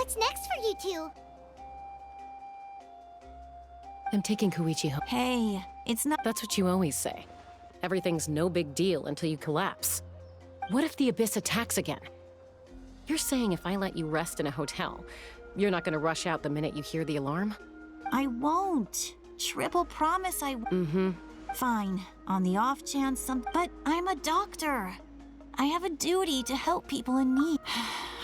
What's next for you two? I'm taking Koichi home. Hey, it's not— That's what you always say. Everything's no big deal until you collapse. What if the Abyss attacks again? You're saying if I let you rest in a hotel, you're not gonna rush out the minute you hear the alarm? I won't. Triple promise I w— Mm-hmm. Fine, on the off chance but I'm a doctor. I have a duty to help people in need.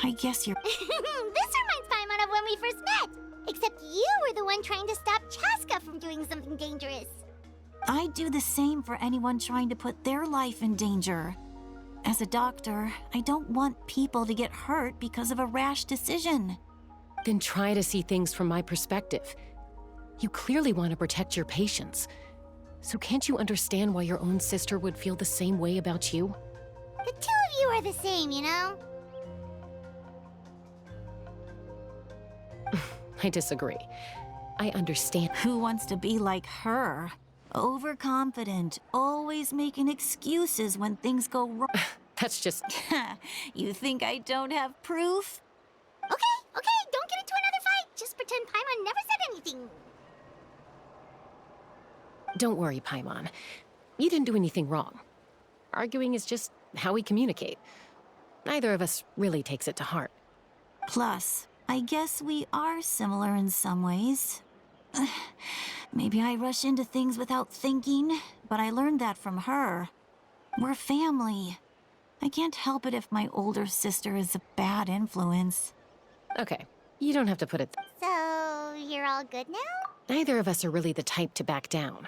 I guess you're— This reminds Paimon of when we first met! Except you were the one trying to stop Chaska from doing something dangerous. I'd do the same for anyone trying to put their life in danger. As a doctor, I don't want people to get hurt because of a rash decision. Then try to see things from my perspective. You clearly want to protect your patients. So can't you understand why your own sister would feel the same way about you? The two of you are the same, you know? I disagree. I understand. Who wants to be like her? Overconfident, always making excuses when things go wrong. That's just... You think I don't have proof? Okay, don't get into another fight. Just pretend Paimon never said anything. Don't worry, Paimon. You didn't do anything wrong. Arguing is just how we communicate. Neither of us really takes it to heart. Plus, I guess we are similar in some ways. Maybe I rush into things without thinking, but I learned that from her. We're family. I can't help it if my older sister is a bad influence. Okay, you don't have to put it... So, you're all good now? Neither of us are really the type to back down.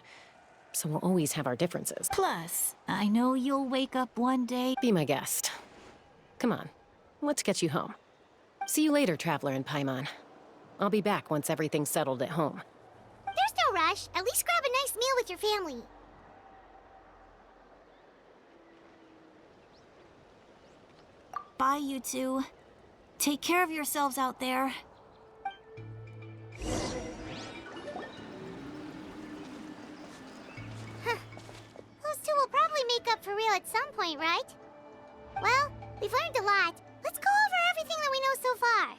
So we'll always have our differences. Plus, I know you'll wake up one day— Be my guest. Come on, let's get you home. See you later, Traveler and Paimon. I'll be back once everything's settled at home. There's no rush. At least grab a nice meal with your family. Bye, you two. Take care of yourselves out there. Those two will probably make up for real at some point, right? Well, we've learned a lot. Let's go over everything that we know so far.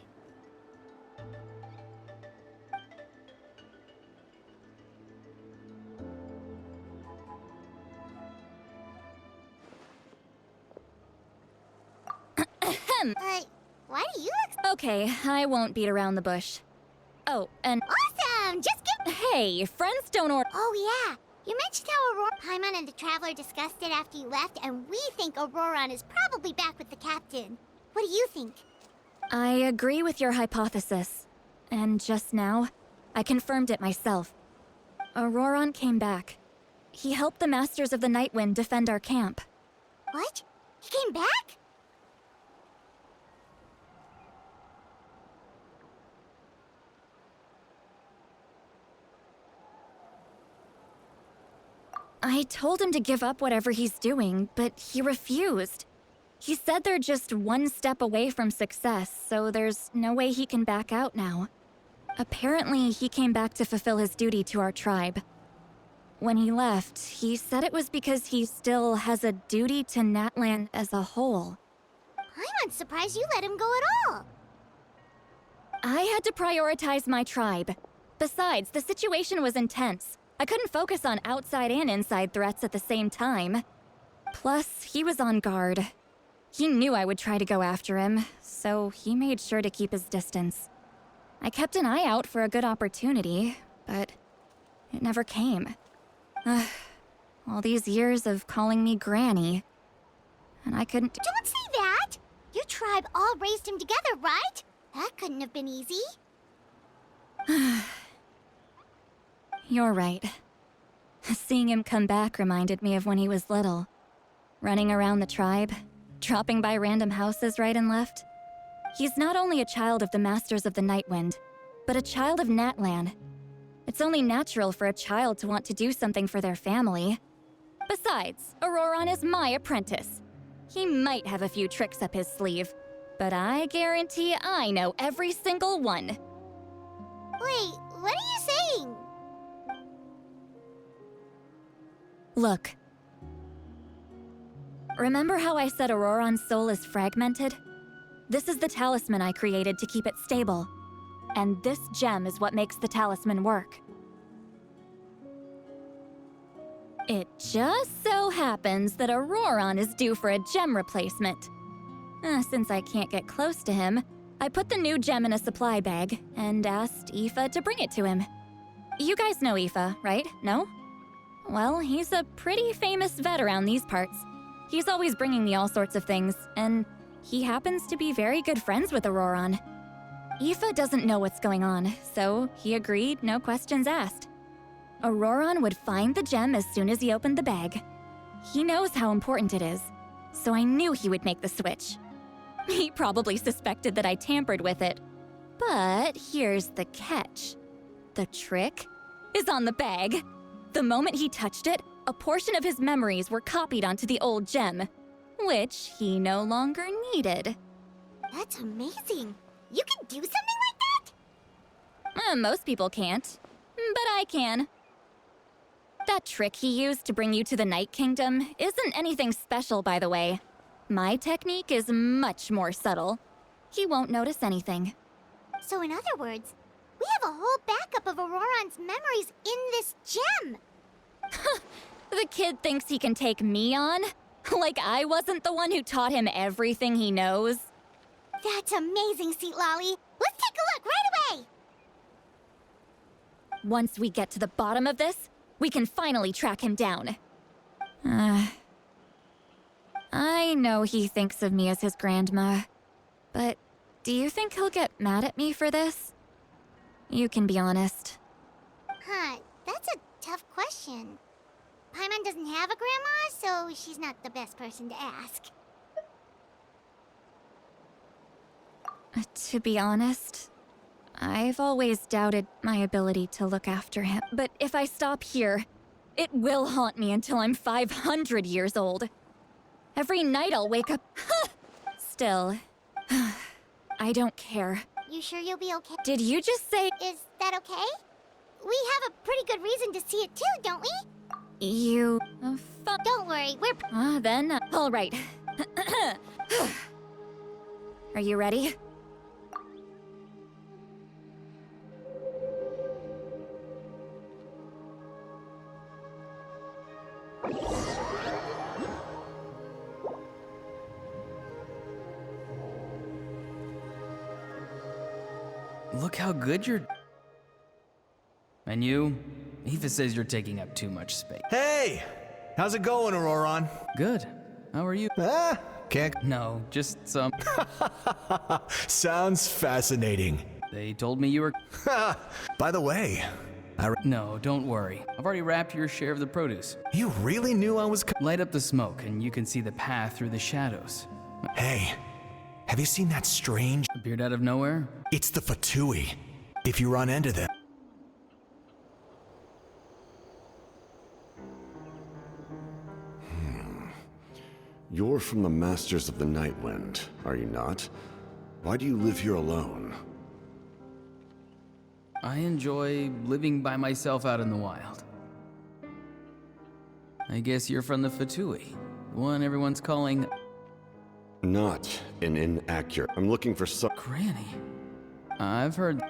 Why do you look Okay, I won't beat around the bush. Oh, and awesome? Just give— hey, friends don't order. Oh yeah, you mentioned how Aurora, Paimon, and the Traveler discussed it after you left, and we think Auroron is probably back with the captain. What do you think? I agree with your hypothesis. And just now, I confirmed it myself. Auroron came back. He helped the Masters of the Nightwind defend our camp. What? He came back? I told him to give up whatever he's doing, but he refused. He said they're just one step away from success, so there's no way he can back out now. Apparently, he came back to fulfill his duty to our tribe. When he left, he said it was because he still has a duty to Natlan as a whole. I'm surprised you let him go at all. I had to prioritize my tribe. Besides, the situation was intense. I couldn't focus on outside and inside threats at the same time. Plus, he was on guard. He knew I would try to go after him, so he made sure to keep his distance. I kept an eye out for a good opportunity, but it never came. All these years of calling me Granny, and I couldn't— Don't say that! Your tribe all raised him together, right? That couldn't have been easy. You're right. Seeing him come back reminded me of when he was little. Running around the tribe, dropping by random houses right and left. He's not only a child of the Masters of the Nightwind, but a child of Natlan. It's only natural for a child to want to do something for their family. Besides, Auroron is my apprentice. He might have a few tricks up his sleeve, but I guarantee I know every single one. Wait, what are you saying? Look. Remember how I said Auroron's soul is fragmented? This is the talisman I created to keep it stable. And this gem is what makes the talisman work. It just so happens that Auroron is due for a gem replacement. Since I can't get close to him, I put the new gem in a supply bag and asked Aoife to bring it to him. You guys know Aoife, right? No? Well, he's a pretty famous vet around these parts. He's always bringing me all sorts of things, and he happens to be very good friends with Auroron. Aoife doesn't know what's going on, so he agreed, no questions asked. Auroron would find the gem as soon as he opened the bag. He knows how important it is, so I knew he would make the switch. He probably suspected that I tampered with it. But here's the catch. The trick is on the bag. The moment he touched it, a portion of his memories were copied onto the old gem, which he no longer needed. That's amazing. You can do something like that? Most people can't, but I can. That trick he used to bring you to the Night Kingdom isn't anything special, by the way. My technique is much more subtle. He won't notice anything. So in other words, we have a whole backup of Auroron's memories in this gem. The kid thinks he can take me on? Like I wasn't the one who taught him everything he knows? That's amazing, Seat Lolly. Let's take a look right away. Once we get to the bottom of this, we can finally track him down. I know he thinks of me as his grandma, but do you think he'll get mad at me for this? You can be honest. That's a tough question. Paimon doesn't have a grandma, so she's not the best person to ask. To be honest, I've always doubted my ability to look after him. But if I stop here, it will haunt me until I'm 500 years old. Every night I'll wake up... Still, I don't care. You sure you'll be okay? Did you just say... Is that okay? We have a pretty good reason to see it too, don't we? You... Don't worry, we're... Then, all right. Are you ready? Look how good you're... And you? Aoife says you're taking up too much space. Hey! How's it going, Auroron? Good. How are you? Can't... No, just some... Sounds fascinating. They told me you were... By the way, No, don't worry. I've already wrapped your share of the produce. you really knew I was... Light up the smoke and you can see the path through the shadows. Hey, have you seen that strange... Appeared out of nowhere? It's the Fatui. If you run into them... You're from the Masters of the Nightwind, are you not? Why do you live here alone? I enjoy living by myself out in the wild. I guess you're from the Fatui, the one everyone's calling... Not an inaccurate. I'm looking for some... Granny. I've heard...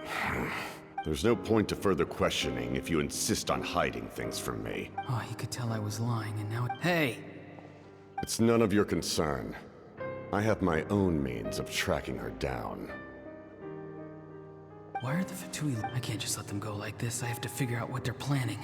There's no point to further questioning if you insist on hiding things from me. Oh, you could tell I was lying and now... Hey! It's none of your concern. I have my own means of tracking her down. Why are the Fatui... I can't just let them go like this. I have to figure out what they're planning.